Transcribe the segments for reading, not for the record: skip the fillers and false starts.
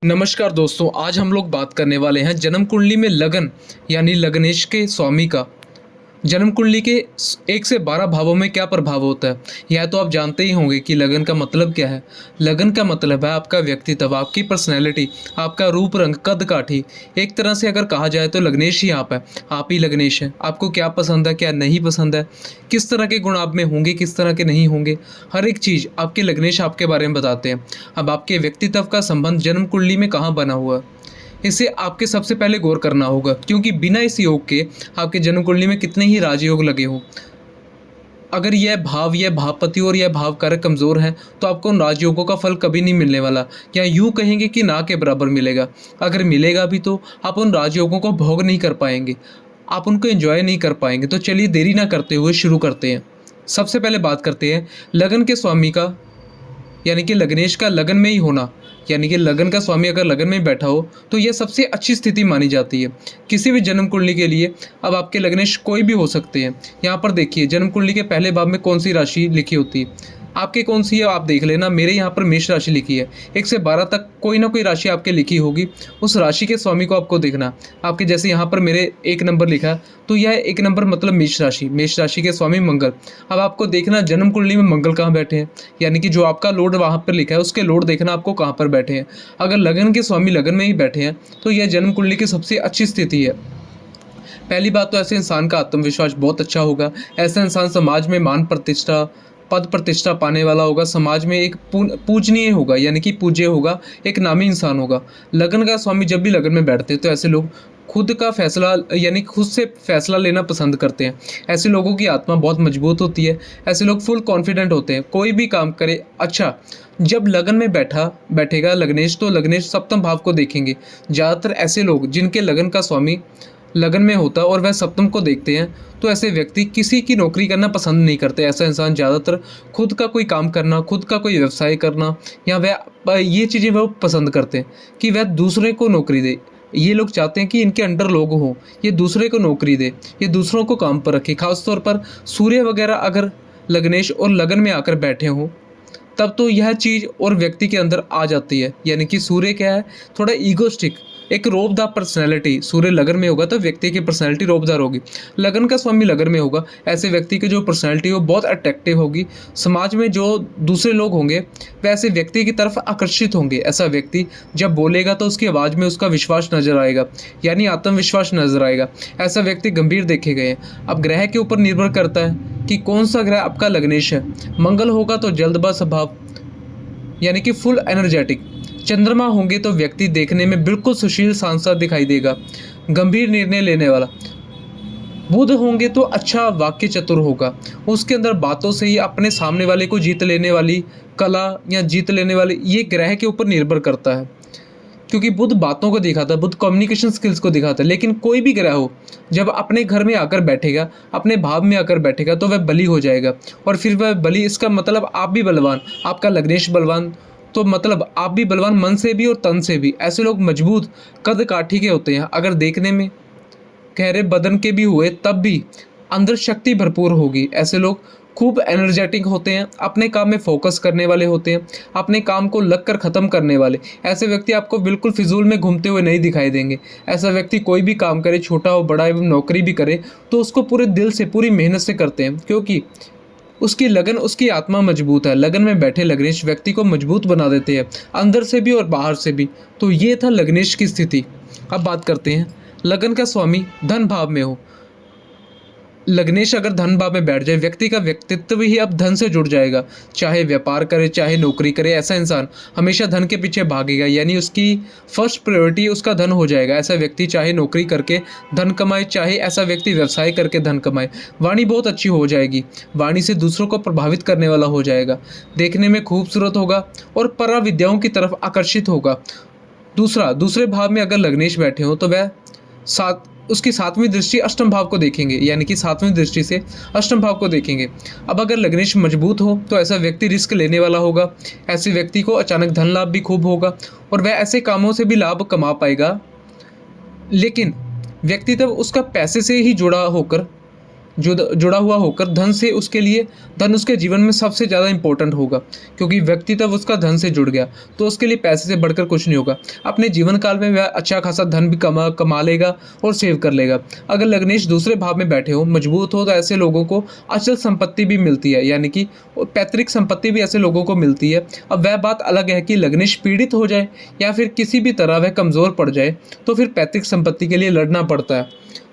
नमस्कार दोस्तों, आज हम लोग बात करने वाले हैं जन्म कुंडली में लगन यानी लग्नेश के स्वामी का जन्म कुंडली के 1 से 12 भावों में क्या प्रभाव होता है। यह तो आप जानते ही होंगे कि लगन का मतलब क्या है। लगन का मतलब है आपका व्यक्तित्व, आपकी पर्सनैलिटी, आपका रूप रंग, कद काठी। एक तरह से अगर कहा जाए तो लग्नेश ही आप है, आप ही लग्नेश है। आपको क्या पसंद है, क्या नहीं पसंद है, किस तरह के गुण आप में होंगे, किस तरह के नहीं होंगे, हर एक चीज़ आपके लग्नेश आपके बारे में बताते हैं। अब आपके व्यक्तित्व का संबंध जन्म कुंडली में कहाँ बना हुआ है, इसे आपके सबसे पहले गौर करना होगा, क्योंकि बिना इस योग के आपके जन्म कुंडली में कितने ही राजयोग लगे हों, अगर यह भावपति और यह भाव कारक कमज़ोर है तो आपको उन राजयोगों का फल कभी नहीं मिलने वाला, या यूँ कहेंगे कि ना के बराबर मिलेगा। अगर मिलेगा भी तो आप उन राजयोगों को भोग नहीं कर पाएंगे, आप उनको एंजॉय नहीं कर पाएंगे। तो चलिए देरी ना करते हुए शुरू करते हैं। सबसे पहले बात करते हैं लगन के स्वामी का, यानी कि लग्नेश का लगन में ही होना। यानी कि लगन का स्वामी अगर लगन में बैठा हो तो यह सबसे अच्छी स्थिति मानी जाती है किसी भी जन्म कुंडली के लिए। अब आपके लग्नेश कोई भी हो सकते हैं। यहाँ पर देखिए जन्म कुंडली के पहले भाव में कौन सी राशि लिखी होती है, आपके कौन सी है आप देख लेना। मेरे यहाँ पर मेष राशि लिखी है, 1 से 12 तक कोई ना कोई राशि आपके लिखी होगी। उस राशि के स्वामी को आपको देखना। आपके जैसे यहाँ पर मेरे 1 नंबर लिखा है तो यह 1 नंबर मतलब मेष राशि, मेष राशि के स्वामी मंगल। अब आपको देखना जन्म कुंडली में मंगल कहाँ बैठे हैं, यानी कि जो आपका लॉर्ड वहाँ पर लिखा है उसके लॉर्ड देखना आपको कहाँ पर बैठे हैं। अगर लगन के स्वामी लगन में ही बैठे हैं तो यह जन्म कुंडली की सबसे अच्छी स्थिति है। पहली बात तो ऐसे इंसान का आत्मविश्वास बहुत अच्छा होगा। ऐसा इंसान समाज में मान प्रतिष्ठा, पद प्रतिष्ठा पाने वाला होगा, समाज में एक पूजनीय होगा, यानी कि पूज्य होगा, एक नामी इंसान होगा। लगन का स्वामी जब भी लगन में बैठते हैं तो ऐसे लोग खुद का फैसला यानी खुद से फैसला लेना पसंद करते हैं। ऐसे लोगों की आत्मा बहुत मजबूत होती है। ऐसे लोग फुल कॉन्फिडेंट होते हैं, कोई भी काम करे। अच्छा, जब लगन में बैठेगा लग्नेश तो लग्नेश सप्तम भाव को देखेंगे। ज़्यादातर ऐसे लोग जिनके लगन का स्वामी लगन में होता है और वह सप्तम को देखते हैं तो ऐसे व्यक्ति किसी की नौकरी करना पसंद नहीं करते। ऐसा इंसान ज़्यादातर खुद का कोई काम करना, खुद का कोई व्यवसाय करना, या वह ये चीज़ें वह पसंद करते हैं कि वह दूसरे को नौकरी दे। ये लोग चाहते हैं कि इनके अंडर लोग हों, ये दूसरे को नौकरी दे, ये दूसरों को काम पर रखे। खासतौर पर सूर्य वगैरह अगर लग्नेश और लगन में आकर बैठे हों तब तो यह चीज़ और व्यक्ति के अंदर आ जाती है। यानी कि सूर्य क्या है, थोड़ा ईगोस्टिक, एक रोबदार पर्सनैलिटी। सूर्य लगन में होगा तो व्यक्ति की पर्सनैलिटी रोबदार होगी। लगन का स्वामी लगन में होगा, ऐसे व्यक्ति की जो पर्सनैलिटी हो बहुत अट्रैक्टिव होगी। समाज में जो दूसरे लोग होंगे वैसे व्यक्ति की तरफ आकर्षित होंगे। ऐसा व्यक्ति जब बोलेगा तो उसकी आवाज़ में उसका विश्वास नजर आएगा, यानी आत्मविश्वास नजर आएगा। ऐसा व्यक्ति गंभीर देखे गए हैं। अब ग्रह के ऊपर निर्भर करता है कि कौन सा ग्रह आपका लग्नेश है। मंगल होगा तो जल्दबाज स्वभाव, यानी कि फुल एनर्जेटिक। चंद्रमा होंगे तो व्यक्ति देखने में बिल्कुल सुशील सांसद दिखाई देगा, गंभीर निर्णय लेने वाला। बुध होंगे तो अच्छा वाक्य चतुर होगा, उसके अंदर बातों से ही अपने सामने वाले को जीत लेने वाली कला या जीत लेने वाली, ये ग्रह के ऊपर निर्भर करता है। क्योंकि बुध बातों को दिखाता है, बुध कम्युनिकेशन स्किल्स को दिखाता है। लेकिन कोई भी ग्रह हो जब अपने घर में आकर बैठेगा, अपने भाव में आकर बैठेगा तो वह बली हो जाएगा। और फिर वह बली, इसका मतलब आप भी बलवान, आपका लग्नेश बलवान, तो मतलब आप भी बलवान मन से भी और तन से भी। ऐसे लोग मजबूत कद काठी के होते हैं। अगर देखने में गहरे बदन के भी हुए तब भी अंदर शक्ति भरपूर होगी। ऐसे लोग खूब एनर्जेटिक होते हैं, अपने काम में फोकस करने वाले होते हैं, अपने काम को लग कर ख़त्म करने वाले। ऐसे व्यक्ति आपको बिल्कुल फिजूल में घूमते हुए नहीं दिखाई देंगे। ऐसा व्यक्ति कोई भी काम करे, छोटा हो बड़ा, एवं नौकरी भी करे तो उसको पूरे दिल से, पूरी मेहनत से करते हैं, क्योंकि उसकी लगन, उसकी आत्मा मजबूत है। लगन में बैठे लग्नेश व्यक्ति को मजबूत बना देते हैं, अंदर से भी और बाहर से भी। तो ये था लग्नेश की स्थिति। अब बात करते हैं लगन का स्वामी धन भाव में हो। लग्नेश अगर धन भाव में बैठ जाए, व्यक्ति का व्यक्तित्व ही अब धन से जुड़ जाएगा। चाहे व्यापार करे, चाहे नौकरी करे, ऐसा इंसान हमेशा धन के पीछे भागेगा, यानी उसकी फर्स्ट प्रायोरिटी उसका धन हो जाएगा। ऐसा व्यक्ति चाहे नौकरी करके धन कमाए, चाहे ऐसा व्यक्ति व्यवसाय करके धन कमाए, वाणी बहुत अच्छी हो जाएगी। वाणी से दूसरों को प्रभावित करने वाला हो जाएगा, देखने में खूबसूरत होगा और परा विद्याओं की तरफ आकर्षित होगा। दूसरे भाव में अगर लग्नेश बैठे हो तो वह उसकी 7वीं दृष्टि अष्टम भाव को देखेंगे, यानी कि 7वीं दृष्टि से अष्टम भाव को देखेंगे। अब अगर लग्नेश मजबूत हो तो ऐसा व्यक्ति रिस्क लेने वाला होगा। ऐसे व्यक्ति को अचानक धन लाभ भी खूब होगा और वह ऐसे कामों से भी लाभ कमा पाएगा। लेकिन व्यक्तित्व उसका पैसे से ही जुड़ा होकर जुड़ा हुआ होकर धन से उसके लिए, धन उसके जीवन में सबसे ज़्यादा इंपॉर्टेंट होगा, क्योंकि व्यक्ति तब उसका धन से जुड़ गया तो उसके लिए पैसे से बढ़कर कुछ नहीं होगा। अपने जीवन काल में वह अच्छा खासा धन भी कमा लेगा और सेव कर लेगा। अगर लग्नेश दूसरे भाव में बैठे हो, मजबूत हो, तो ऐसे लोगों को अचल संपत्ति भी मिलती है, यानी कि पैतृक संपत्ति भी ऐसे लोगों को मिलती है। अब वह बात अलग है कि लग्नेश पीड़ित हो जाए या फिर किसी भी तरह वह कमज़ोर पड़ जाए तो फिर पैतृक संपत्ति के लिए लड़ना पड़ता है,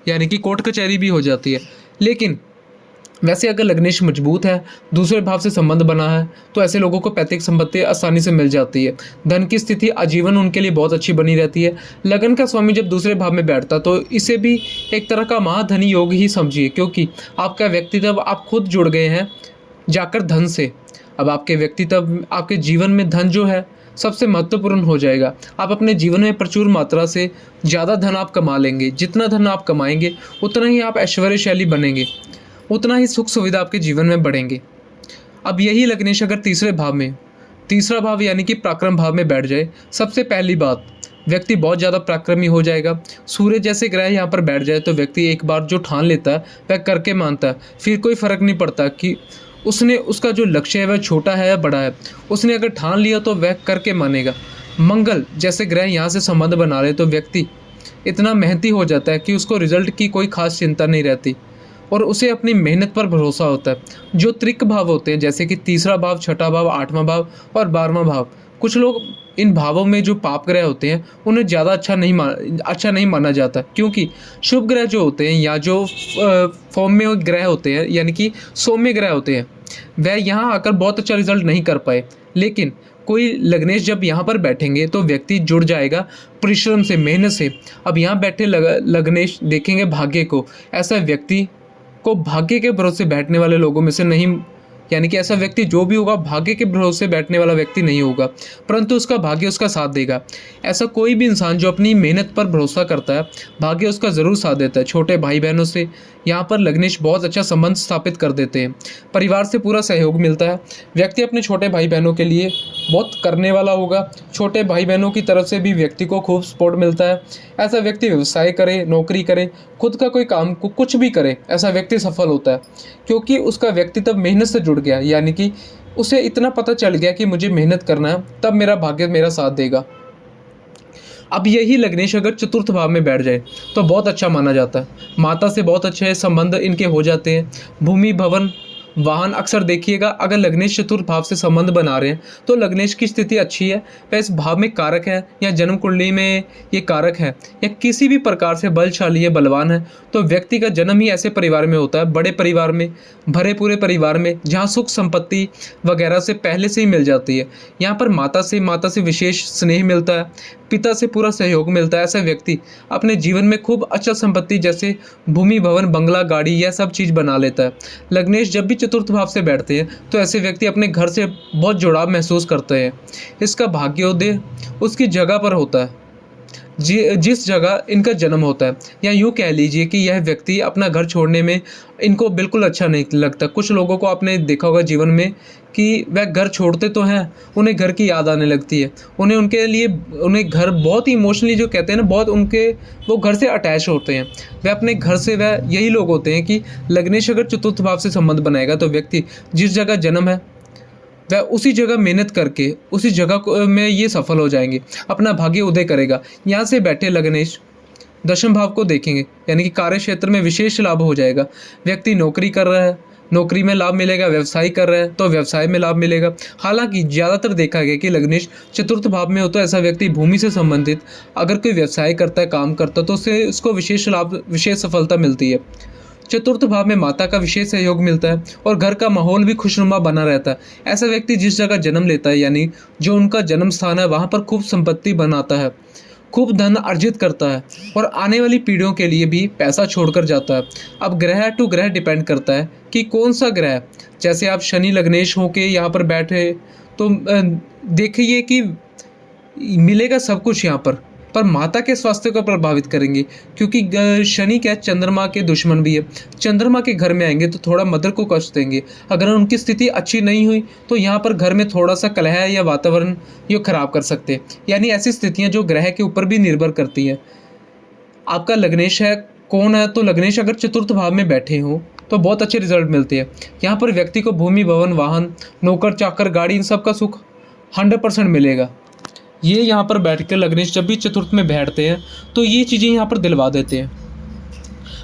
यानी कि कोर्ट कचहरी भी हो जाती है। लेकिन वैसे अगर लग्नेश मजबूत है, दूसरे भाव से संबंध बना है, तो ऐसे लोगों को पैतृक संपत्ति आसानी से मिल जाती है। धन की स्थिति आजीवन उनके लिए बहुत अच्छी बनी रहती है। लगन का स्वामी जब दूसरे भाव में बैठता तो इसे भी एक तरह का महाधनी योग ही समझिए, क्योंकि आपका व्यक्तित्व आप खुद जुड़ गए हैं जाकर धन से। अब आपके व्यक्तित्व, आपके जीवन में धन जो है सबसे महत्वपूर्ण हो जाएगा। आप अपने जीवन में प्रचुर मात्रा से ज़्यादा धन आप कमा लेंगे। जितना धन आप कमाएंगे उतना ही आप ऐश्वर्यशाली बनेंगे, उतना ही सुख सुविधा आपके जीवन में बढ़ेंगे। अब यही लग्नेश अगर तीसरे भाव में, तीसरा भाव यानी कि पराक्रम भाव में बैठ जाए, सबसे पहली बात, व्यक्ति बहुत ज़्यादा पराक्रमी हो जाएगा। सूर्य जैसे ग्रह यहाँ पर बैठ जाए तो व्यक्ति एक बार जो ठान लेता है वह करके मानता है, फिर कोई फ़र्क नहीं पड़ता कि उसका जो लक्ष्य है वह छोटा है या बड़ा है। उसने अगर ठान लिया तो वह करके मानेगा। मंगल जैसे ग्रह यहाँ से संबंध बना ले तो व्यक्ति इतना मेहनती हो जाता है कि उसको रिजल्ट की कोई खास चिंता नहीं रहती और उसे अपनी मेहनत पर भरोसा होता है। जो त्रिक भाव होते हैं, जैसे कि तीसरा भाव, छठा भाव, आठवां भाव और 12वां भाव, कुछ लोग इन भावों में जो पाप ग्रह होते हैं उन्हें ज़्यादा अच्छा नहीं माना जाता, क्योंकि शुभ ग्रह जो होते हैं या जो सौम्य ग्रह होते हैं, यानी कि सौम्य ग्रह होते हैं, वह यहाँ आकर बहुत अच्छा रिजल्ट नहीं कर पाए। लेकिन कोई लग्नेश जब यहाँ पर बैठेंगे तो व्यक्ति जुड़ जाएगा परिश्रम से, मेहनत से। अब यहाँ बैठे लग्नेश देखेंगे भाग्य को, ऐसा व्यक्ति को भाग्य के भरोसे बैठने वाले लोगों में से नहीं, यानी कि ऐसा व्यक्ति जो भी होगा भाग्य के भरोसे बैठने वाला व्यक्ति नहीं होगा, परंतु उसका भाग्य उसका साथ देगा। ऐसा कोई भी इंसान जो अपनी मेहनत पर भरोसा करता है, भाग्य उसका ज़रूर साथ देता है। छोटे भाई बहनों से यहाँ पर लग्नेश बहुत अच्छा संबंध स्थापित कर देते हैं। परिवार से पूरा सहयोग मिलता है। व्यक्ति अपने छोटे भाई बहनों के लिए बहुत करने वाला होगा। छोटे भाई बहनों की तरफ से भी व्यक्ति को खूब सपोर्ट मिलता है। ऐसा व्यक्ति व्यवसाय करे, नौकरी करे, खुद का कोई काम कुछ भी करे, ऐसा व्यक्ति सफल होता है, क्योंकि उसका व्यक्तित्व मेहनत से जुड़ गया, यानी कि उसे इतना पता चल गया कि मुझे मेहनत करना है, तब मेरा भाग्य मेरा साथ देगा। अब यही लग्नेश अगर चतुर्थ भाव में बैठ जाए तो बहुत अच्छा माना जाता है। माता से बहुत अच्छे संबंध इनके हो जाते हैं। भूमि, भवन, वाहन, अक्सर देखिएगा अगर लग्नेश चतुर्थ भाव से संबंध बना रहे हैं तो लग्नेश की स्थिति अच्छी है, वह इस भाव में कारक है या जन्म कुंडली में ये कारक है या किसी भी प्रकार से बलशाली है, बलवान है, तो व्यक्ति का जन्म ही ऐसे परिवार में होता है, बड़े परिवार में, भरे पूरे परिवार में, जहाँ सुख संपत्ति वगैरह से पहले से ही मिल जाती है। यहाँ पर माता से विशेष स्नेह मिलता है, पिता से पूरा सहयोग मिलता है। ऐसा व्यक्ति अपने जीवन में खूब अच्छा संपत्ति जैसे भूमि, भवन, बंगला, गाड़ी, यह सब चीज़ बना लेता है। लग्नेश जब भी चतुर्थ भाव से बैठते हैं तो ऐसे व्यक्ति अपने घर से बहुत जुड़ाव महसूस करते हैं। इसका भाग्योदय उसकी जगह पर होता है जिस जगह इनका जन्म होता है, या यूँ कह लीजिए कि यह व्यक्ति अपना घर छोड़ने में इनको बिल्कुल अच्छा नहीं लगता। कुछ लोगों को आपने देखा होगा जीवन में कि वह घर छोड़ते तो हैं, उन्हें घर की याद आने लगती है, उन्हें घर बहुत ही इमोशनली जो कहते हैं ना, बहुत वो घर से अटैच होते हैं। वह अपने घर से, वह यही लोग होते हैं कि लग्नेश अगर चतुर्थ भाव से संबंध बनाएगा तो व्यक्ति जिस जगह जन्म है वह उसी जगह मेहनत करके उसी जगह में ये सफल हो जाएंगे, अपना भाग्य उदय करेगा। यहाँ से बैठे लग्नेश दशम भाव को देखेंगे, यानी कि कार्य क्षेत्र में विशेष लाभ हो जाएगा। व्यक्ति नौकरी कर रहा है, नौकरी में लाभ मिलेगा, व्यवसाय कर रहा है तो व्यवसाय में लाभ मिलेगा। हालांकि ज़्यादातर देखा गया कि लग्नेश चतुर्थ भाव में हो तो ऐसा व्यक्ति भूमि से संबंधित अगर कोई व्यवसाय करता है, काम करता है, तो उसको विशेष लाभ, विशेष सफलता मिलती है। चतुर्थ भाव में माता का विशेष सहयोग मिलता है और घर का माहौल भी खुशनुमा बना रहता है। ऐसा व्यक्ति जिस जगह जन्म लेता है, यानी जो उनका जन्म स्थान है, वहाँ पर खूब संपत्ति बनाता है, खूब धन अर्जित करता है और आने वाली पीढ़ियों के लिए भी पैसा छोड़कर जाता है। अब ग्रह टू ग्रह डिपेंड करता है कि कौन सा ग्रह, जैसे आप शनि लग्नेश होके यहाँ पर बैठे तो देखिए कि मिलेगा सब कुछ यहाँ पर माता के स्वास्थ्य को प्रभावित करेंगे, क्योंकि शनि क्या, चंद्रमा के दुश्मन भी है। चंद्रमा के घर में आएंगे तो थोड़ा मदर को कष्ट देंगे। अगर उनकी स्थिति अच्छी नहीं हुई तो यहाँ पर घर में थोड़ा सा कलह या वातावरण ये खराब कर सकते हैं। यानी ऐसी स्थितियाँ जो ग्रह के ऊपर भी निर्भर करती हैं। आपका लग्नेश है कौन है, तो लग्नेश अगर चतुर्थ भाव में बैठे हो तो बहुत अच्छे रिजल्ट मिलते हैं। यहाँ पर व्यक्ति को भूमि, भवन, वाहन, नौकर चाकर, गाड़ी, इन सब का सुख 100% मिलेगा। ये यहाँ पर बैठ कर लग्नेश जब भी चतुर्थ में बैठते हैं तो ये चीज़ें यहाँ पर दिलवा देते हैं।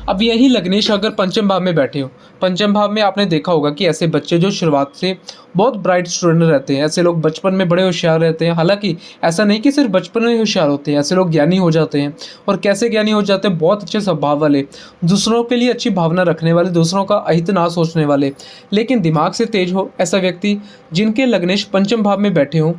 अब यही लग्नेश अगर पंचम भाव में बैठे हो, पंचम भाव में आपने देखा होगा कि ऐसे बच्चे जो शुरुआत से बहुत ब्राइट स्टूडेंट रहते हैं, ऐसे लोग बचपन में बड़े होशियार रहते हैं। हालांकि ऐसा नहीं कि सिर्फ बचपन में होशियार होते हैं, ऐसे लोग ज्ञानी हो जाते हैं। और कैसे ज्ञानी हो जाते हैं? बहुत अच्छे स्वभाव वाले, दूसरों के लिए अच्छी भावना रखने वाले, दूसरों का अहित ना सोचने वाले, लेकिन दिमाग से तेज हो, ऐसा व्यक्ति जिनके लग्नेश पंचम भाव में बैठे हों।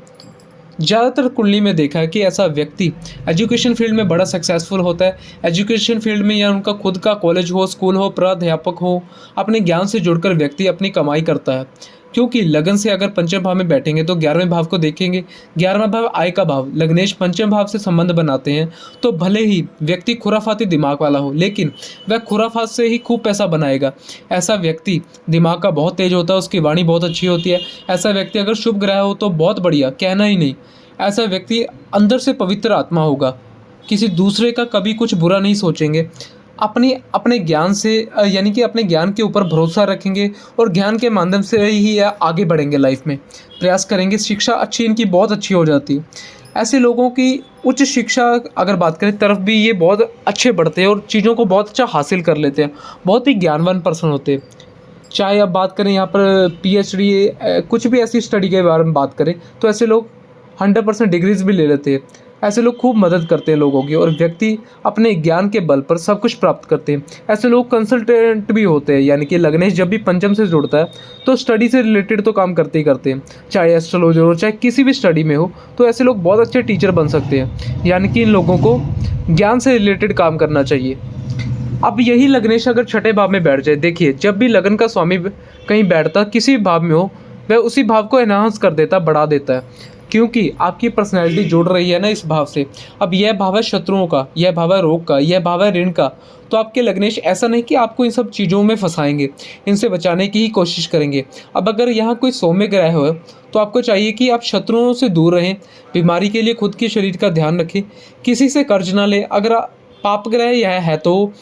ज़्यादातर कुंडली में देखा है कि ऐसा व्यक्ति एजुकेशन फील्ड में बड़ा सक्सेसफुल होता है। एजुकेशन फील्ड में या उनका खुद का कॉलेज हो, स्कूल हो, प्राध्यापक हो, अपने ज्ञान से जुड़कर व्यक्ति अपनी कमाई करता है। क्योंकि लगन से अगर पंचम भाव में बैठेंगे तो 11वें भाव को देखेंगे। 11वां भाव आय का भाव, लग्नेश पंचम भाव से संबंध बनाते हैं। तो भले ही व्यक्ति खुराफाती दिमाग वाला हो, लेकिन वह खुराफात से ही खूब पैसा बनाएगा। ऐसा व्यक्ति दिमाग का बहुत तेज होता है, उसकी वाणी बहुत अच्छी होती है। ऐसा व्यक्ति अगर शुभ ग्रह हो तो बहुत बढ़िया, कहना ही नहीं। ऐसा व्यक्ति अंदर से पवित्र आत्मा होगा, किसी दूसरे का कभी कुछ बुरा नहीं सोचेंगे। अपने ज्ञान से यानी कि अपने ज्ञान के ऊपर भरोसा रखेंगे और ज्ञान के माध्यम से ही आगे बढ़ेंगे, लाइफ में प्रयास करेंगे। शिक्षा अच्छी इनकी बहुत अच्छी हो जाती है। ऐसे लोगों की उच्च शिक्षा अगर बात करें तरफ भी ये बहुत अच्छे बढ़ते हैं और चीज़ों को बहुत अच्छा हासिल कर लेते हैं। बहुत ही ज्ञानवान पर्सन होते हैं। चाहे अब बात करें यहाँ पर PhD कुछ भी ऐसी स्टडी के बारे में बात करें तो ऐसे लोग 100% डिग्रीज भी ले लेते हैं। ऐसे लोग खूब मदद करते हैं लोगों की और व्यक्ति अपने ज्ञान के बल पर सब कुछ प्राप्त करते हैं। ऐसे लोग कंसल्टेंट भी होते हैं, यानी कि लग्नेश जब भी पंचम से जुड़ता है तो स्टडी से रिलेटेड तो काम करते ही करते हैं। चाहे एस्ट्रोलॉजर हो, चाहे किसी भी स्टडी में हो, तो ऐसे लोग बहुत अच्छे टीचर बन सकते हैं। यानी कि इन लोगों को ज्ञान से रिलेटेड काम करना चाहिए। अब यही लग्नेश अगर छठे भाव में बैठ जाए, देखिए जब भी लगन का स्वामी कहीं बैठता किसी भाव में हो, वह उसी भाव को एनहांस कर देता, बढ़ा देता है। क्योंकि आपकी पर्सनैलिटी जुड़ रही है ना इस भाव से। अब यह भाव है शत्रुओं का, यह भाव है रोग का, यह भाव है ऋण का। तो आपके लग्नेश ऐसा नहीं कि आपको इन सब चीज़ों में फंसाएंगे, इनसे बचाने की ही कोशिश करेंगे। अब अगर यहाँ कोई सौम्य ग्रह हो तो आपको चाहिए कि आप शत्रुओं से दूर रहें, बीमारी के लिए खुद के शरीर का ध्यान रखें, किसी से कर्ज ना लें। अगर पाप ग्रह यह है तो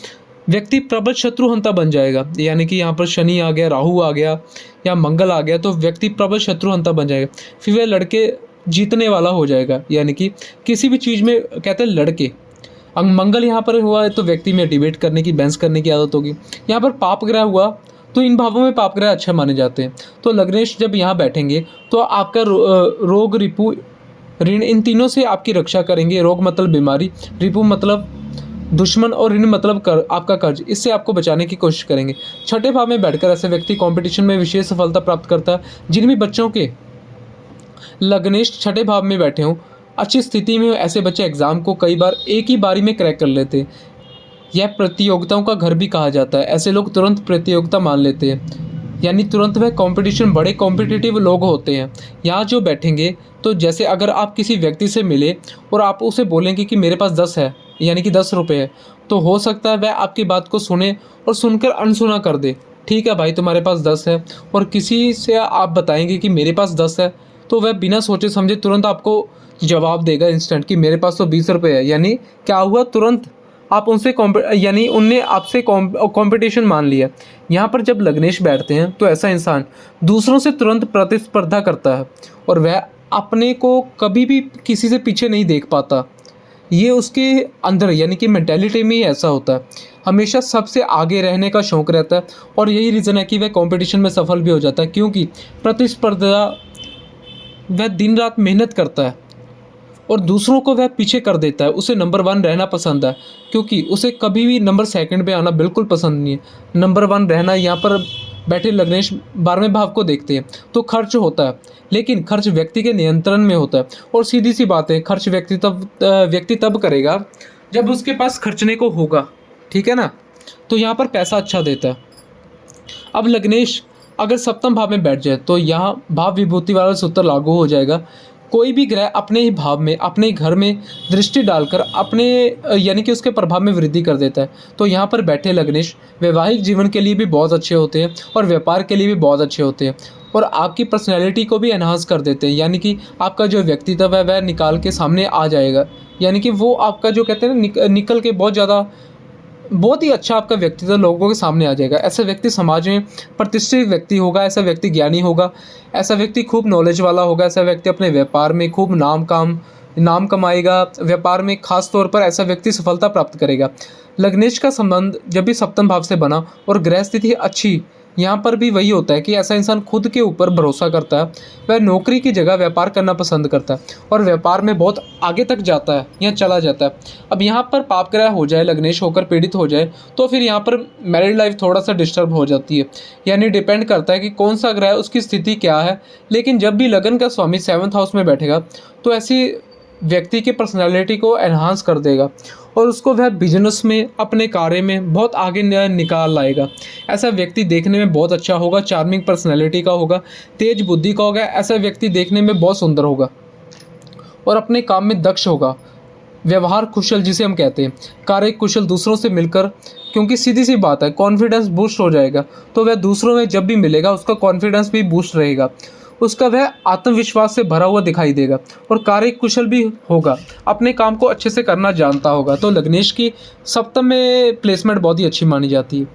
व्यक्ति प्रबल शत्रुहंता बन जाएगा। यानी कि यहाँ पर शनि आ गया, राहु आ गया या मंगल आ गया तो व्यक्ति प्रबल शत्रुहंता बन जाएगा। फिर वह लड़के जीतने वाला हो जाएगा। यानी कि किसी भी चीज़ में कहते हैं लड़के। अब मंगल यहाँ पर हुआ है तो व्यक्ति में डिबेट करने की, बहस करने की आदत होगी। यहाँ पर पाप ग्रह हुआ तो इन भावों में पाप ग्रह अच्छे माने जाते हैं। तो लग्नेश जब यहाँ बैठेंगे तो आपका रोग, रिपु, ऋण, इन तीनों से आपकी रक्षा करेंगे। रोग मतलब बीमारी, रिपु मतलब दुश्मन और ऋण मतलब आपका कर्ज, इससे आपको बचाने की कोशिश करेंगे। छठे भाव में बैठकर ऐसे व्यक्ति कंपटीशन में विशेष सफलता प्राप्त करता है। जिन भी बच्चों के लग्नेश छठे भाव में बैठे हों, अच्छी स्थिति में ऐसे बच्चे एग्जाम को कई बार एक ही बारी में क्रैक कर लेते हैं। यह प्रतियोगिताओं का घर भी कहा जाता है। ऐसे लोग तुरंत प्रतियोगिता मान लेते हैं, यानी तुरंत वह कंपटीशन, बड़े कॉम्पिटिटिव लोग होते हैं। यहाँ जो बैठेंगे तो जैसे अगर आप किसी व्यक्ति से मिले और आप उसे बोलेंगे कि मेरे पास 10 है, यानी कि 10 रुपये है, तो हो सकता है वह आपकी बात को सुने और सुनकर अनसुना कर दे। ठीक है भाई तुम्हारे पास 10 है, और किसी से आप बताएंगे कि मेरे पास 10 है तो वह बिना सोचे समझे तुरंत आपको जवाब देगा इंस्टेंट कि मेरे पास तो 20 रुपये है। यानी क्या हुआ, तुरंत आप उनसे यानी उनने आपसे कंपटीशन मान लिया। यहाँ पर जब लग्नेश बैठते हैं तो ऐसा इंसान दूसरों से तुरंत प्रतिस्पर्धा करता है और वह अपने को कभी भी किसी से पीछे नहीं देख पाता। ये उसके अंदर यानी कि मेंटालिटी में ही ऐसा होता है, हमेशा सबसे आगे रहने का शौक़ रहता है। और यही रीज़न है कि वह कंपटीशन में सफल भी हो जाता है, क्योंकि प्रतिस्पर्धा वह दिन रात मेहनत करता है और दूसरों को वह पीछे कर देता है। उसे नंबर 1 रहना पसंद है, क्योंकि उसे कभी भी नंबर 2 पे आना बिल्कुल पसंद नहीं है। नंबर 1 रहना। यहाँ पर बैठे लग्नेश 12वें भाव को देखते हैं तो खर्च होता है, लेकिन खर्च व्यक्ति के नियंत्रण में होता है। और सीधी सी बात है, खर्च व्यक्ति तब करेगा जब उसके पास खर्चने को होगा, ठीक है ना। तो यहाँ पर पैसा अच्छा देता है। अब लग्नेश अगर सप्तम भाव में बैठ जाए तो यहाँ भाव विभूति वाला सूत्र लागू हो जाएगा। कोई भी ग्रह अपने ही भाव में, अपने ही घर में दृष्टि डालकर अपने यानी कि उसके प्रभाव में वृद्धि कर देता है। तो यहाँ पर बैठे लग्नेश वैवाहिक जीवन के लिए भी बहुत अच्छे होते हैं और व्यापार के लिए भी बहुत अच्छे होते हैं और आपकी पर्सनैलिटी को भी एनहांस कर देते हैं। यानी कि आपका जो व्यक्तित्व है वह निकाल के सामने आ जाएगा। यानी कि वो आपका जो कहते हैं निकल के बहुत ज़्यादा बहुत ही अच्छा आपका व्यक्तित्व लोगों के सामने आ जाएगा। ऐसा व्यक्ति समाज में प्रतिष्ठित व्यक्ति होगा, ऐसा व्यक्ति ज्ञानी होगा, ऐसा व्यक्ति खूब नॉलेज वाला होगा, ऐसा व्यक्ति अपने व्यापार में खूब नाम कमाएगा, व्यापार में खास तौर पर ऐसा व्यक्ति सफलता प्राप्त करेगा। लग्नेश का संबंध जब भी सप्तम भाव से बना और ग्रह स्थिति अच्छी, यहाँ पर भी वही होता है कि ऐसा इंसान खुद के ऊपर भरोसा करता है, वह नौकरी की जगह व्यापार करना पसंद करता है और व्यापार में बहुत आगे तक जाता है या चला जाता है। अब यहाँ पर पाप ग्रह हो जाए, लग्नेश होकर पीड़ित हो जाए, तो फिर यहाँ पर मैरिड लाइफ थोड़ा सा डिस्टर्ब हो जाती है। यानी डिपेंड करता है कि कौन सा ग्रह, उसकी स्थिति क्या है। लेकिन जब भी लगन का स्वामी 7th हाउस में बैठेगा तो ऐसी व्यक्ति की पर्सनैलिटी को एनहांस कर देगा और उसको वह बिजनेस में, अपने कार्य में बहुत आगे निकाल लाएगा। ऐसा व्यक्ति देखने में बहुत अच्छा होगा, चार्मिंग पर्सनैलिटी का होगा, तेज बुद्धि का होगा। ऐसा व्यक्ति देखने में बहुत सुंदर होगा और अपने काम में दक्ष होगा, व्यवहार कुशल जिसे हम कहते हैं, कार्य कुशल दूसरों से मिलकर, क्योंकि सीधी सी बात है कॉन्फिडेंस बूस्ट हो जाएगा तो वह दूसरों में जब भी मिलेगा उसका कॉन्फिडेंस भी बूस्ट रहेगा, उसका वह आत्मविश्वास से भरा हुआ दिखाई देगा और कार्य कुशल भी होगा, अपने काम को अच्छे से करना जानता होगा। तो लग्नेश की सप्तम में प्लेसमेंट बहुत ही अच्छी मानी जाती है।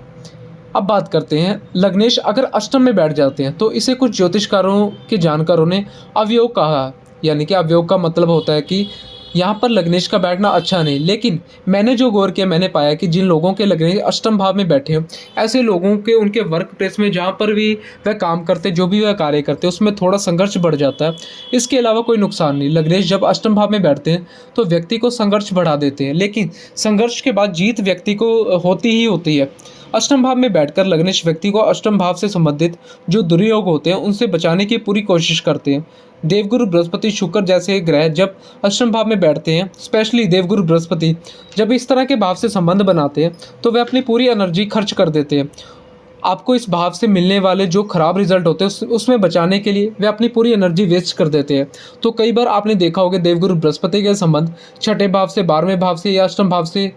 अब बात करते हैं, लग्नेश अगर अष्टम में बैठ जाते हैं तो इसे कुछ ज्योतिषकारों के जानकारों ने अवयोग कहा। यानी कि अवयोग का मतलब होता है कि यहाँ पर लग्नेश का बैठना अच्छा नहीं। लेकिन मैंने जो गौर किया, मैंने पाया कि जिन लोगों के लग्नेश अष्टम भाव में बैठे हैं, ऐसे लोगों के उनके वर्क प्लेस में जहाँ पर भी वह काम करते, जो भी वह कार्य करते, उसमें थोड़ा संघर्ष बढ़ जाता है। इसके अलावा कोई नुकसान नहीं। लग्नेश जब अष्टम भाव में बैठते हैं तो व्यक्ति को संघर्ष बढ़ा देते हैं, लेकिन संघर्ष के बाद जीत व्यक्ति को होती ही होती है। अष्टम भाव में बैठकर लग्नेश व्यक्ति को अष्टम भाव से संबंधित जो दुर्योग होते हैं उनसे बचाने की पूरी कोशिश करते हैं। देवगुरु बृहस्पति, शुक्र जैसे ग्रह जब अष्टम भाव में बैठते हैं, स्पेशली देवगुरु बृहस्पति जब इस तरह के भाव से संबंध बनाते हैं तो वे अपनी पूरी एनर्जी खर्च कर देते हैं। आपको इस भाव से मिलने वाले जो खराब रिजल्ट होते हैं उसमें बचाने के लिए वे अपनी पूरी एनर्जी वेस्ट कर देते हैं। तो कई बार आपने देखा होगा देवगुरु बृहस्पति के संबंध छठे भाव से, 12वें भाव से या अष्टम भाव से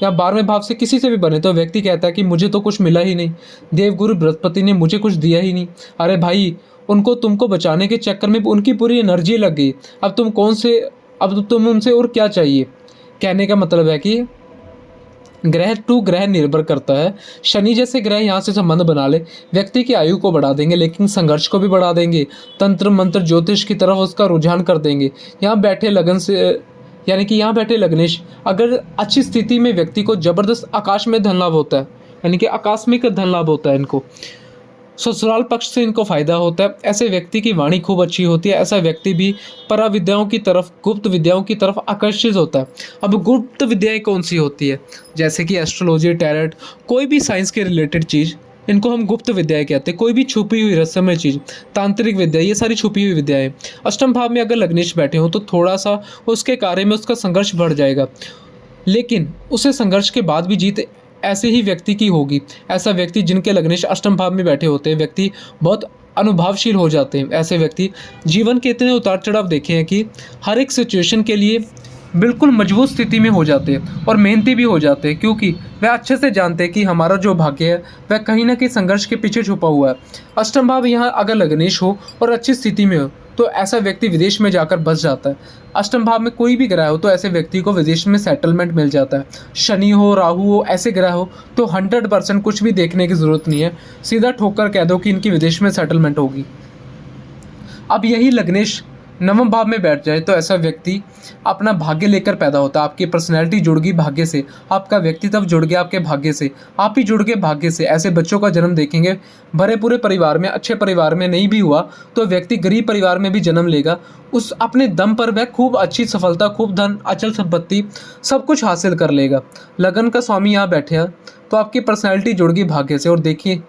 या 12वें भाव से किसी से भी बने तो व्यक्ति कहता है कि मुझे तो कुछ मिला ही नहीं, देवगुरु बृहस्पति ने मुझे कुछ दिया ही नहीं। अरे भाई, तुमको बचाने के चक्कर में उनकी पूरी एनर्जी लग गई। अब तुम उनसे और क्या चाहिए। कहने का मतलब है कि ग्रह टू ग्रह निर्भर करता है। शनि जैसे ग्रह यहाँ से संबंध बना ले, व्यक्ति की आयु को बढ़ा देंगे, लेकिन संघर्ष को भी बढ़ा देंगे, तंत्र मंत्र ज्योतिष की तरफ उसका रुझान कर देंगे। यहाँ बैठे लग्नेश अगर अच्छी स्थिति में व्यक्ति को जबरदस्त आकाश में धन लाभ होता है, यानी कि आकस्मिक धन लाभ होता है। इनको ससुराल पक्ष से इनको फायदा होता है। ऐसे व्यक्ति की वाणी खूब अच्छी होती है। ऐसा व्यक्ति भी परा विद्याओं की तरफ, गुप्त विद्याओं की तरफ आकर्षित होता है। अब गुप्त विद्याएं कौन सी होती है, जैसे कि एस्ट्रोलॉजी, टैरेट, कोई भी साइंस के रिलेटेड चीज़, इनको हम गुप्त विद्याएं कहते हैं। कोई भी छुपी हुई रहस्यमय चीज़, तांत्रिक विद्या, ये सारी छुपी हुई विद्याएं। अष्टम भाव में अगर लग्नेश बैठे हो तो थोड़ा सा उसके कार्य में उसका संघर्ष बढ़ जाएगा, लेकिन उसे संघर्ष के बाद भी जीत ऐसे ही व्यक्ति की होगी। ऐसा व्यक्ति जिनके लग्नेश अष्टम भाव में बैठे होते हैं, व्यक्ति बहुत अनुभवशील हो जाते हैं। ऐसे व्यक्ति जीवन के इतने उतार चढ़ाव देखे हैं कि हर एक सिचुएशन के लिए बिल्कुल मजबूत स्थिति में हो जाते हैं और मेहनती भी हो जाते हैं, क्योंकि वह अच्छे से जानते हैं कि हमारा जो भाग्य है वह कहीं ना कहीं संघर्ष के पीछे छुपा हुआ है। अष्टम भाव यहाँ अगर लग्नेश हो और अच्छी स्थिति में हो तो ऐसा व्यक्ति विदेश में जाकर बस जाता है। अष्टम भाव में कोई भी ग्रह हो तो ऐसे व्यक्ति को विदेश में सेटलमेंट मिल जाता है। शनि हो, राहु हो, ऐसे ग्रह हो तो 100% कुछ भी देखने की ज़रूरत नहीं है, सीधा ठोकर कह दो कि इनकी विदेश में सेटलमेंट होगी। अब यही लग्नेश नवम भाव में बैठ जाए तो ऐसा व्यक्ति अपना भाग्य लेकर पैदा होता है। आपकी पर्सनैलिटी जुड़ गई भाग्य से, आपका व्यक्तित्व जुड़ गया आपके भाग्य से, आप ही जुड़ गए भाग्य से। ऐसे बच्चों का जन्म देखेंगे भरे पूरे परिवार में, अच्छे परिवार में नहीं भी हुआ तो व्यक्ति गरीब परिवार में भी जन्म लेगा। उस अपने दम पर वह खूब अच्छी सफलता, खूब धन, अचल संपत्ति सब कुछ हासिल कर लेगा। लगन का स्वामी यहाँ बैठे हैं तो आपकी पर्सनैलिटी जुड़ गई भाग्य से। और देखिए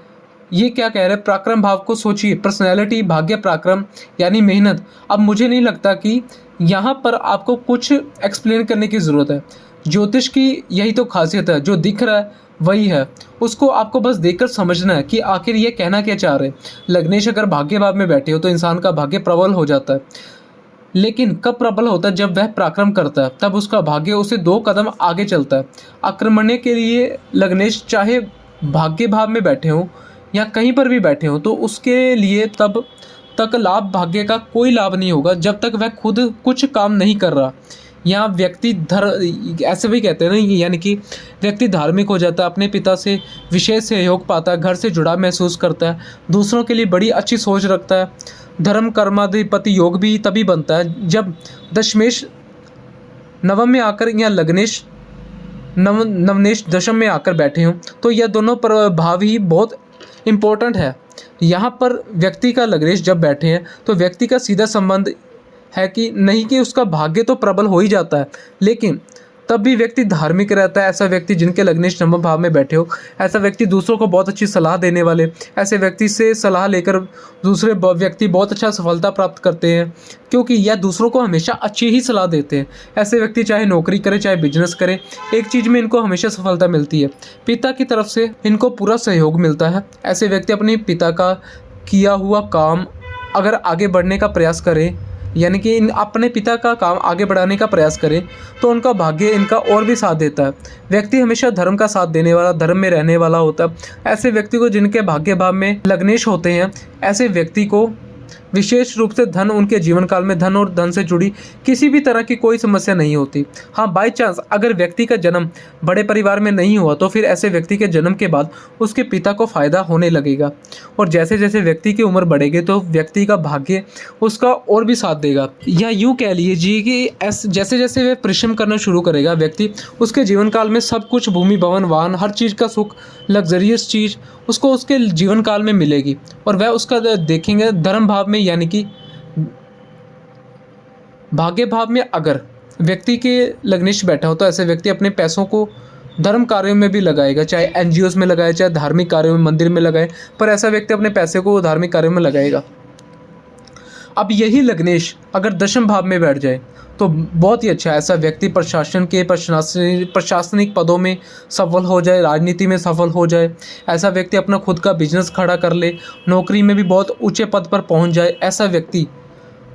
ये क्या कह रहे हैं, पराक्रम भाव को सोचिए, पर्सनैलिटी, भाग्य, पराक्रम यानी मेहनत। अब मुझे नहीं लगता कि यहाँ पर आपको कुछ एक्सप्लेन करने की ज़रूरत है। ज्योतिष की यही तो खासियत है, जो दिख रहा है वही है, उसको आपको बस देखकर समझना है कि आखिर ये कहना क्या चाह रहे हैं। लग्नेश अगर भाग्य भाव में बैठे हो तो इंसान का भाग्य प्रबल हो जाता है, लेकिन कब प्रबल होता है, जब वह पराक्रम करता है, तब उसका भाग्य उसे 2 कदम आगे चलता है। आक्रमण के लिए लग्नेश चाहे भाग्य भाव में बैठे हों या कहीं पर भी बैठे हों तो उसके लिए तब तक लाभ, भाग्य का कोई लाभ नहीं होगा जब तक वह खुद कुछ काम नहीं कर रहा। यहाँ व्यक्ति ऐसे भी कहते हैं ना, यानी कि व्यक्ति धार्मिक हो जाता है, अपने पिता से विशेष सहयोग पाता है, घर से जुड़ाव महसूस करता है, दूसरों के लिए बड़ी अच्छी सोच रखता है। धर्म कर्माधिपति योग भी तभी बनता है जब दशमेश नवम में आकर या लग्नेश नवनेश दशम में आकर बैठे हों, तो यह दोनों प्रभाव ही बहुत इम्पोर्टेंट है। यहाँ पर व्यक्ति का लग्नेश जब बैठे हैं तो व्यक्ति का सीधा संबंध है कि नहीं कि उसका भाग्य तो प्रबल हो ही जाता है, लेकिन तब भी व्यक्ति धार्मिक रहता है। ऐसा व्यक्ति जिनके लग्नेश नवम भाव में बैठे हो, ऐसा व्यक्ति दूसरों को बहुत अच्छी सलाह देने वाले, ऐसे व्यक्ति से सलाह लेकर दूसरे व्यक्ति बहुत अच्छा सफलता प्राप्त करते हैं, क्योंकि यह दूसरों को हमेशा अच्छी ही सलाह देते हैं। ऐसे व्यक्ति चाहे नौकरी करे चाहे बिजनेस करे, एक चीज़ में इनको हमेशा सफलता मिलती है, पिता की तरफ से इनको पूरा सहयोग मिलता है। ऐसे व्यक्ति अपने पिता का किया हुआ काम अगर आगे बढ़ने का प्रयास करें, यानी कि अपने पिता का काम आगे बढ़ाने का प्रयास करें, तो उनका भाग्य इनका और भी साथ देता है। व्यक्ति हमेशा धर्म का साथ देने वाला, धर्म में रहने वाला होता है। ऐसे व्यक्ति को जिनके भाग्य भाव में लग्नेश होते हैं, ऐसे व्यक्ति को विशेष रूप से धन, उनके जीवन काल में धन और धन से जुड़ी किसी भी तरह की कोई समस्या नहीं होती। हाँ, बाय चांस अगर व्यक्ति का जन्म बड़े परिवार में नहीं हुआ तो फिर ऐसे व्यक्ति के जन्म के बाद उसके पिता को फायदा होने लगेगा, और जैसे जैसे व्यक्ति की उम्र बढ़ेगी तो व्यक्ति का भाग्य उसका और भी साथ देगा। या यूँ कह लीजिए कि जैसे जैसे वह परिश्रम करना शुरू करेगा, व्यक्ति उसके जीवन काल में सब कुछ, भूमि भवन वाहन, हर चीज़ का सुख, लग्जरियस चीज़ उसको उसके जीवन काल में मिलेगी। और वह उसका देखेंगे धर्म भाव में, यानी कि भाग्य भाव में अगर व्यक्ति के लग्नेश बैठा हो तो ऐसे व्यक्ति अपने पैसों को धर्म कार्यों में भी लगाएगा, चाहे एनजीओस में लगाए, चाहे धार्मिक कार्यों में, मंदिर में लगाए, पर ऐसा व्यक्ति अपने पैसे को धार्मिक कार्यों में लगाएगा। अब यही लग्नेश अगर दशम भाव में बैठ जाए तो बहुत ही अच्छा है। ऐसा व्यक्ति प्रशासन के प्रशासनिक पदों में सफल हो जाए, राजनीति में सफल हो जाए, ऐसा व्यक्ति अपना खुद का बिजनेस खड़ा कर ले, नौकरी में भी बहुत ऊंचे पद पर पहुंच जाए। ऐसा व्यक्ति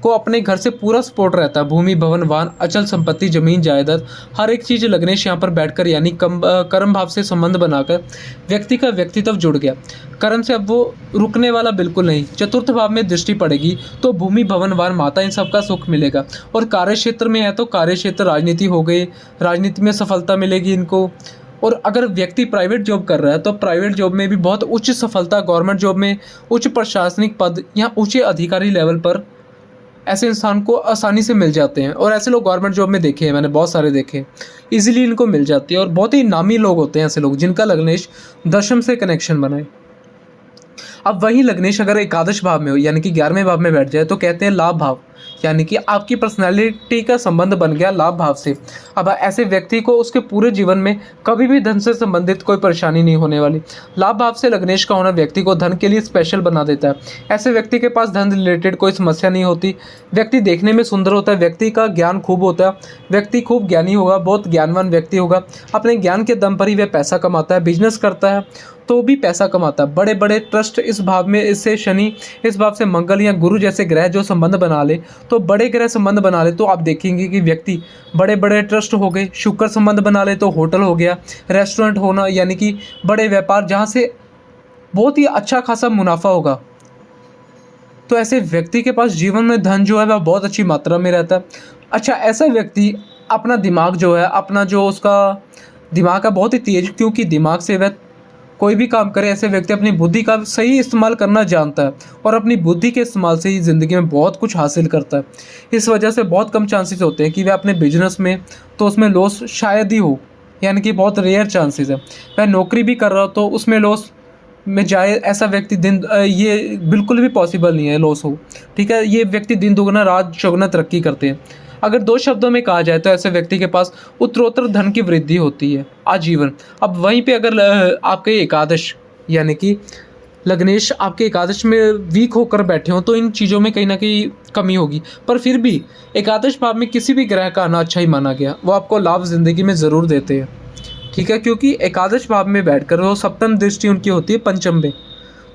को अपने घर से पूरा सपोर्ट रहता है, भूमि भवन वाहन, अचल संपत्ति, जमीन जायदाद, हर एक चीज़ लग्नेश यहाँ पर बैठकर, यानी कर्म भाव से संबंध बनाकर व्यक्ति का व्यक्तित्व जुड़ गया। कर्म से अब वो रुकने वाला बिल्कुल नहीं। चतुर्थ भाव में दृष्टि पड़ेगी तो भूमि भवन वाहन, माता, इन सब का सुख मिलेगा। और कार्य क्षेत्र में है तो कार्य क्षेत्र, राजनीति हो गई, राजनीति में सफलता मिलेगी इनको। और अगर व्यक्ति प्राइवेट जॉब कर रहा है तो प्राइवेट जॉब में भी बहुत उच्च सफलता, गवर्नमेंट जॉब में उच्च प्रशासनिक पद या ऊंचे अधिकारी लेवल पर ऐसे इंसान को आसानी से मिल जाते हैं। और ऐसे लोग गवर्नमेंट जॉब में देखे हैं मैंने, बहुत सारे देखे, इजीली इनको मिल जाती है। और बहुत ही नामी लोग होते हैं ऐसे लोग जिनका लग्नेश दशम से कनेक्शन बनाए। अब वही लग्नेश अगर एकादश भाव में हो, यानी कि 11वें भाव में बैठ जाए, तो कहते हैं लाभ भाव, यानी कि आपकी पर्सनैलिटी का संबंध बन गया लाभ भाव से। अब ऐसे व्यक्ति को उसके पूरे जीवन में कभी भी धन से संबंधित कोई परेशानी नहीं होने वाली। लाभ भाव से लग्नेश का होना व्यक्ति को धन के लिए स्पेशल बना देता है। ऐसे व्यक्ति के पास धन रिलेटेड कोई समस्या नहीं होती। व्यक्ति देखने में सुंदर होता है, व्यक्ति का ज्ञान खूब होता है, व्यक्ति खूब ज्ञानी होगा, बहुत ज्ञानवान व्यक्ति होगा। अपने ज्ञान के दम पर ही वह पैसा कमाता है, बिजनेस करता है तो भी पैसा कमाता है। बड़े बड़े ट्रस्ट इस भाव में, इससे शनि, इस भाव से मंगल या गुरु जैसे ग्रह जो संबंध बना ले, तो बड़े ग्रह संबंध बना ले तो आप देखेंगे कि व्यक्ति बड़े बड़े ट्रस्ट हो गए। शुक्र संबंध बना ले तो होटल हो गया, रेस्टोरेंट होना, यानी कि बड़े व्यापार जहाँ से बहुत ही अच्छा खासा मुनाफा होगा। तो ऐसे व्यक्ति के पास जीवन में धन जो है वह बहुत अच्छी मात्रा में रहता है। अच्छा, ऐसा व्यक्ति अपना दिमाग जो है, अपना जो उसका दिमाग है बहुत ही तेज, क्योंकि दिमाग से वह कोई भी काम करे, ऐसे व्यक्ति अपनी बुद्धि का सही इस्तेमाल करना जानता है और अपनी बुद्धि के इस्तेमाल से ही ज़िंदगी में बहुत कुछ हासिल करता है। इस वजह से बहुत कम चांसेस होते हैं कि वह अपने बिजनेस में तो उसमें लॉस शायद ही हो, यानी कि बहुत रेयर चांसेस है। वह नौकरी भी कर रहा हो तो उसमें लॉस में जाए, ऐसा व्यक्ति ये बिल्कुल भी पॉसिबल नहीं है लॉस हो। ठीक है, ये व्यक्ति दिन दुगना रात चौगुना तरक्की करते हैं। अगर दो शब्दों में कहा जाए तो ऐसे व्यक्ति के पास उत्तरोत्तर धन की वृद्धि होती है आजीवन। अब वहीं पे अगर आपके एकादश, यानी कि लग्नेश आपके एकादश में वीक होकर बैठे हों तो इन चीज़ों में कहीं ना कहीं कमी होगी। पर फिर भी एकादश भाव में किसी भी ग्रह का आना अच्छा ही माना गया, वो आपको लाभ ज़िंदगी में ज़रूर देते हैं। ठीक है, क्योंकि एकादश भाव में बैठकर वो सप्तम दृष्टि उनकी होती है पंचम में।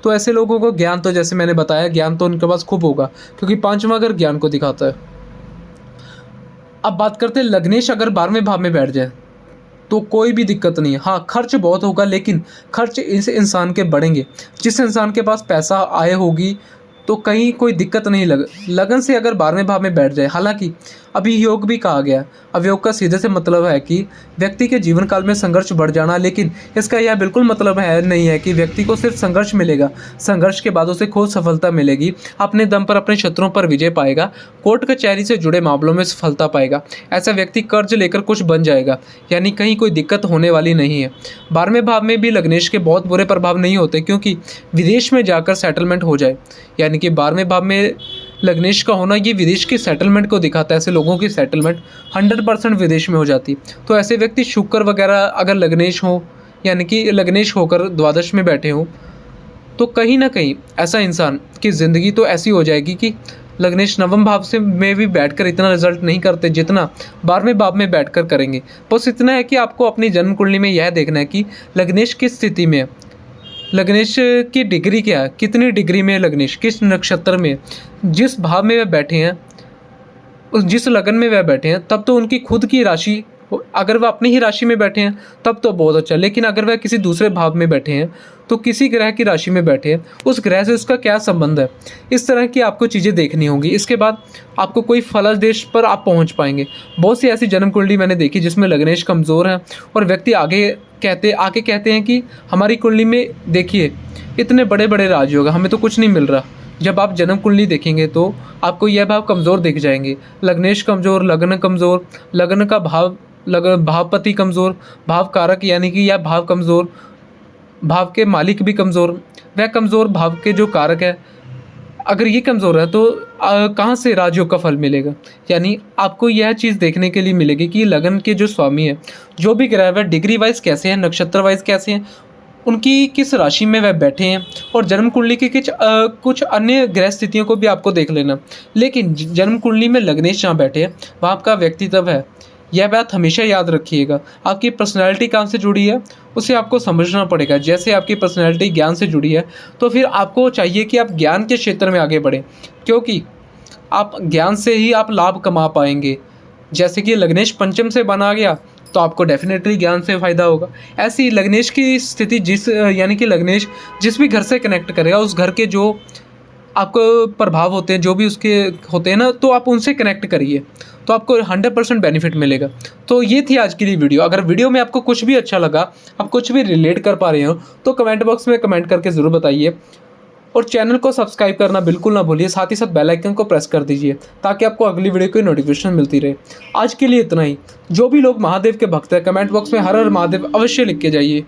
तो ऐसे लोगों को ज्ञान, तो जैसे मैंने बताया, ज्ञान तो उनके पास खूब होगा, क्योंकि पांचवा घर ज्ञान को दिखाता है। अब बात करते हैं लग्नेश अगर 12वें भाव में बैठ जाए तो कोई भी दिक्कत नहीं है। हाँ, खर्च बहुत होगा, लेकिन खर्च इस इंसान के बढ़ेंगे। जिस इंसान के पास पैसा आय होगी तो कहीं कोई दिक्कत नहीं लगन से अगर 12वें भाव में बैठ जाए। हालांकि अभी योग भी कहा गया। अब योग का सीधे से मतलब है कि व्यक्ति के जीवन काल में संघर्ष बढ़ जाना, लेकिन इसका यह बिल्कुल मतलब नहीं है कि व्यक्ति को सिर्फ संघर्ष मिलेगा। संघर्ष के बाद उसे खूब सफलता मिलेगी, अपने दम पर अपने शत्रुओं पर विजय पाएगा, कोर्ट कचहरी से जुड़े मामलों में सफलता पाएगा। ऐसा व्यक्ति कर्ज लेकर कुछ बन जाएगा, यानी कहीं कोई दिक्कत होने वाली नहीं है। 12वें भाव में भी लग्नेश के बहुत बुरे प्रभाव नहीं होते, क्योंकि विदेश में जाकर सेटलमेंट हो जाए। यानी कि 12वें भाव में लग्नेश का होना ये विदेश की सेटलमेंट को दिखाता है। ऐसे लोगों की सेटलमेंट 100% विदेश में हो जाती। तो ऐसे व्यक्ति शुक्र वगैरह अगर लग्नेश हो, यानी कि लग्नेश होकर द्वादश में बैठे हों, तो कहीं ना कहीं ऐसा इंसान की ज़िंदगी तो ऐसी हो जाएगी कि लग्नेश नवम भाव से में भी बैठकर इतना रिजल्ट नहीं करते जितना 12वें भाव में बैठकर करेंगे। बस इतना है कि आपको अपनी जन्म कुंडली में यह देखना है कि लग्नेश किस स्थिति में है, लग्नेश की डिग्री क्या है, कितनी डिग्री में है लग्नेश, किस नक्षत्र में, जिस भाव में वह बैठे हैं, जिस लगन में वह बैठे हैं, तब तो उनकी खुद की राशि, अगर वह अपनी ही राशि में बैठे हैं तब तो बहुत अच्छा। लेकिन अगर वह किसी दूसरे भाव में बैठे हैं, तो किसी ग्रह की राशि में बैठे हैं, उस ग्रह से उसका क्या संबंध है, इस तरह की आपको चीज़ें देखनी होंगी। इसके बाद आपको कोई फलस देश पर आप पहुंच पाएंगे। बहुत सी ऐसी जन्म कुंडली मैंने देखी जिसमें लग्नेश कमज़ोर है और व्यक्ति आगे कहते हैं कि हमारी कुंडली में देखिए इतने बड़े बड़े राजयोग, हमें तो कुछ नहीं मिल रहा। जब आप जन्म कुंडली देखेंगे तो आपको यह भाव कमज़ोर दिख जाएंगे। लग्नेश कमज़ोर, लग्न कमज़ोर, लग्न का भावपति कमज़ोर, भाव कारक यानी कि यह भाव कमज़ोर, भाव के मालिक भी कमज़ोर, वह कमज़ोर भाव के जो कारक है अगर ये कमज़ोर है तो कहाँ से राजयोग का फल मिलेगा। यानी आपको यह चीज़ देखने के लिए मिलेगी कि लगन के जो स्वामी है, जो भी ग्रह वह डिग्री वाइज कैसे हैं, नक्षत्र वाइज कैसे हैं, उनकी किस राशि में वह बैठे हैं, और जन्म कुंडली की कुछ अन्य ग्रह स्थितियों को भी आपको देख लेना। लेकिन जन्म कुंडली में लग्नेश जहाँ बैठे हैं वहाँ आपका व्यक्तित्व है, यह बात हमेशा याद रखिएगा। आपकी पर्सनैलिटी कहाँ से जुड़ी है उसे आपको समझना पड़ेगा। जैसे आपकी पर्सनैलिटी ज्ञान से जुड़ी है तो फिर आपको चाहिए कि आप ज्ञान के क्षेत्र में आगे बढ़ें, क्योंकि आप ज्ञान से ही आप लाभ कमा पाएंगे। जैसे कि लग्नेश पंचम से बना गया तो आपको डेफिनेटली ज्ञान से फ़ायदा होगा। ऐसी लग्नेश की स्थिति यानी कि लग्नेश जिस भी घर से कनेक्ट करेगा, उस घर के जो आपको प्रभाव होते हैं, जो भी उसके होते हैं ना, तो आप उनसे कनेक्ट करिए तो आपको 100% बेनिफिट मिलेगा। तो ये थी आज की वीडियो। अगर वीडियो में आपको कुछ भी अच्छा लगा, आप कुछ भी रिलेट कर पा रहे हो, तो कमेंट बॉक्स में कमेंट करके ज़रूर बताइए, और चैनल को सब्सक्राइब करना बिल्कुल ना भूलिए। साथ ही साथ बेल आइकन को प्रेस कर दीजिए ताकि आपको अगली वीडियो की नोटिफिकेशन मिलती रहे। आज के लिए इतना ही। जो भी लोग महादेव के भक्त हैं, कमेंट बॉक्स में हर हर महादेव अवश्य लिख के जाइए।